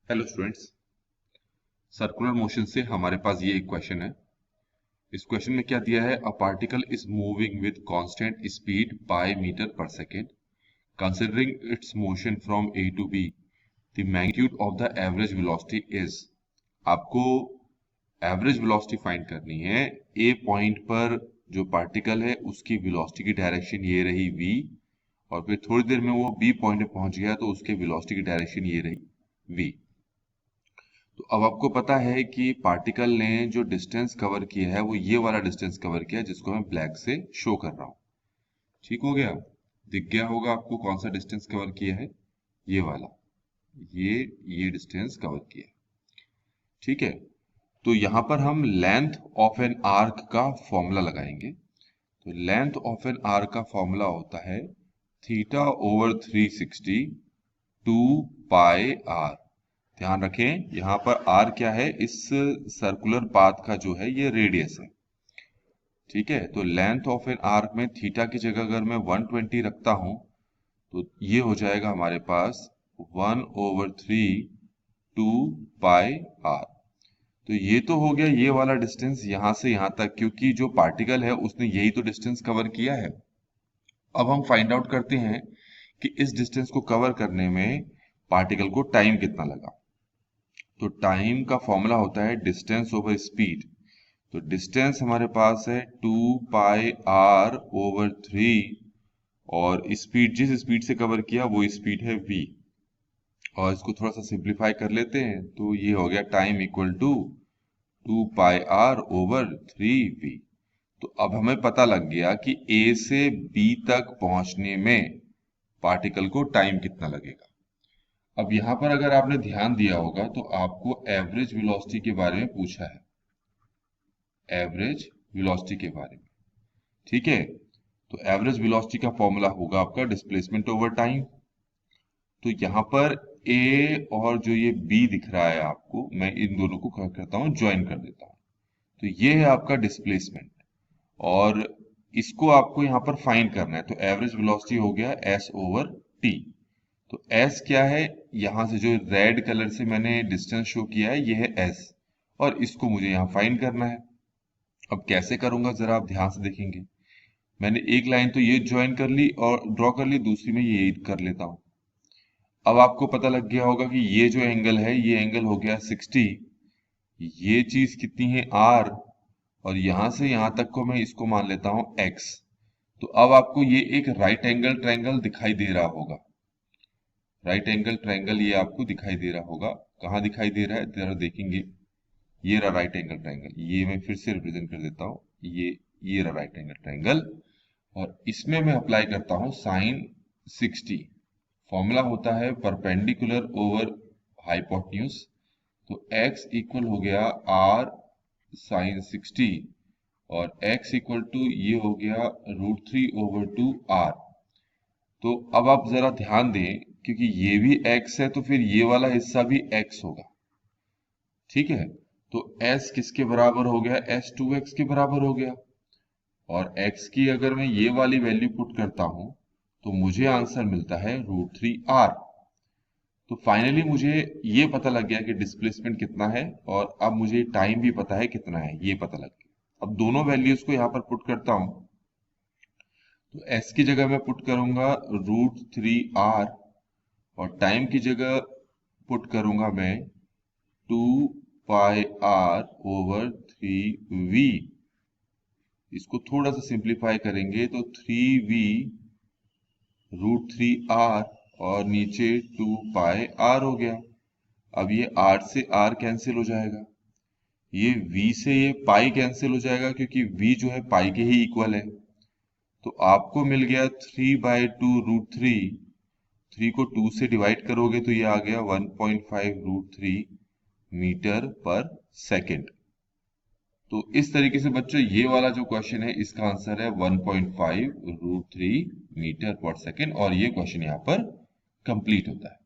Hello students, circular motion से हमारे पास ये एक क्वेश्चन है। इस क्वेश्चन में क्या दिया है? A particle is moving with constant speed by metre per second considering its motion from A to B, the magnitude of the average velocity is. आपको एवरेज वेलोसिटी फाइंड करनी है। ए पॉइंट पर जो पार्टिकल है उसकी वेलोसिटी की direction ये रही v, और फिर थोड़ी देर में वो बी पॉइंट पे पहुंच गया तो उसके वेलोसिटी की डायरेक्शन ये रही v। तो अब आपको पता है कि पार्टिकल ने जो डिस्टेंस कवर किया है वो ये वाला डिस्टेंस कवर किया है, जिसको मैं ब्लैक से शो कर रहा हूं। ठीक हो गया? दिख गया होगा आपको कौन सा डिस्टेंस कवर किया है? ये वाला, ये डिस्टेंस कवर किया है। ठीक है, तो यहां पर हम लेंथ ऑफ एन आर्क का फॉर्मूला लगाएंगे। तो लेंथ ऑफ एन आर्क का फॉर्मूला होता है थीटा ओवर 360 2 पाई आर। ध्यान रखें, यहां पर आर क्या है? इस सर्कुलर पाथ का जो है ये रेडियस है। ठीक है, तो लेंथ ऑफ एन आर्क में थीटा की जगह अगर मैं 120 रखता हूं तो ये हो जाएगा हमारे पास 1/3 2 पाई आर। तो ये तो हो गया ये वाला डिस्टेंस यहां से यहां तक, क्योंकि जो पार्टिकल है उसने यही तो डिस्टेंस कवर किया है। अब हम फाइंड आउट करते हैं कि इस डिस्टेंस को कवर करने में पार्टिकल को टाइम कितना लगा। तो टाइम का फॉर्मूला होता है डिस्टेंस ओवर स्पीड। तो डिस्टेंस हमारे पास है 2 पाई आर ओवर 3, और स्पीड जिस स्पीड से कवर किया वो स्पीड है v। और इसको थोड़ा सा सिंप्लीफाई कर लेते हैं तो ये हो गया time equal to 2 pi r over 3v। तो अब हमें पता लग गया कि a से b तक पहुंचने में पार्टिकल को टाइम कितना लगेगा। अब यहां पर अगर आपने ध्यान दिया होगा तो आपको एवरेज वेलोसिटी के बारे में पूछा है, एवरेज वेलोसिटी के बारे में। ठीक है, तो एवरेज वेलोसिटी का फॉर्मूला होगा आपका डिस्प्लेसमेंट ओवर टाइम। तो यहां पर ए और जो ये बी दिख रहा है आपको, मैं इन दोनों को क्या करता हूं, ज्वाइन कर देता हूं। तो ये है आपका डिस्प्लेसमेंट, और इसको आपको यहां पर फाइंड करना है। तो एवरेज वेलोसिटी हो गया एस ओवर टी। तो एस क्या है? यहां से जो रेड कलर से मैंने डिस्टेंस शो किया है ये है एस, और इसको मुझे यहां फाइंड करना है। अब कैसे करूंगा जरा आप ध्यान से देखेंगे। मैंने एक लाइन तो ये ज्वाइन कर ली और ड्रॉ कर ली, दूसरी में ये कर लेता हूं। अब आपको पता लग गया होगा कि ये जो एंगल है ये एंगल हो गया 60। ये चीज कितनी है? आर, और यहां से यहां तक को मैं इसको मान लेता हूं एक्स। तो अब आपको ये एक राइट एंगल ट्रायंगल दिखाई दे रहा होगा। राइट एंगल ट्रायंगल ये आपको दिखाई दे रहा होगा। कहाँ दिखाई दे रहा है जरा देखेंगे। ये रहा राइट एंगल ट्रायंगल, ये मैं फिर से रिप्रेजेंट कर देता हूँ। ये रहा राइट एंगल ट्रायंगल, और इसमें मैं अप्लाई करता हूं साइन 60। फॉर्मूला होता है परपेंडिकुलर ओवर हाइपोटेन्यूज। तो x इक्वल हो गया r साइन 60, और x इक्वल टू ये हो गया √3/2r। तो अब आप जरा ध्यान दें, क्योंकि ये भी x है तो फिर ये वाला हिस्सा भी x होगा। ठीक है, तो s किसके बराबर हो गया? s 2x के बराबर हो गया। और x की अगर मैं ये वाली वैल्यू पुट करता हूं तो मुझे आंसर मिलता है √3r। तो फाइनली मुझे ये पता लग गया कि डिस्प्लेसमेंट कितना है, और अब मुझे टाइम भी पता है कितना है, ये पता लग गया। अब दोनों वैल्यूज को यहां पर पुट करता हूं, तो s की जगह मैं पुट करूंगा √3r, और टाइम की जगह पुट करूंगा मैं 2 पाई r ओवर 3v। इसको थोड़ा सा सिंप्लीफाई करेंगे तो 3v √3r, और नीचे 2 पाई r हो गया। अब ये r से r कैंसिल हो जाएगा, ये v से ये पाई कैंसिल हो जाएगा, क्योंकि v जो है पाई के ही इक्वल है। तो आपको मिल गया 3/2 √3। 3 को 2 से डिवाइड करोगे तो ये आ गया 1.5 √3 मीटर पर सेकेंड। तो इस तरीके से बच्चों ये वाला जो क्वेश्चन है इसका आंसर है 1.5 √3 मीटर पर सेकेंड, और ये क्वेश्चन यहाँ पर कंप्लीट होता है।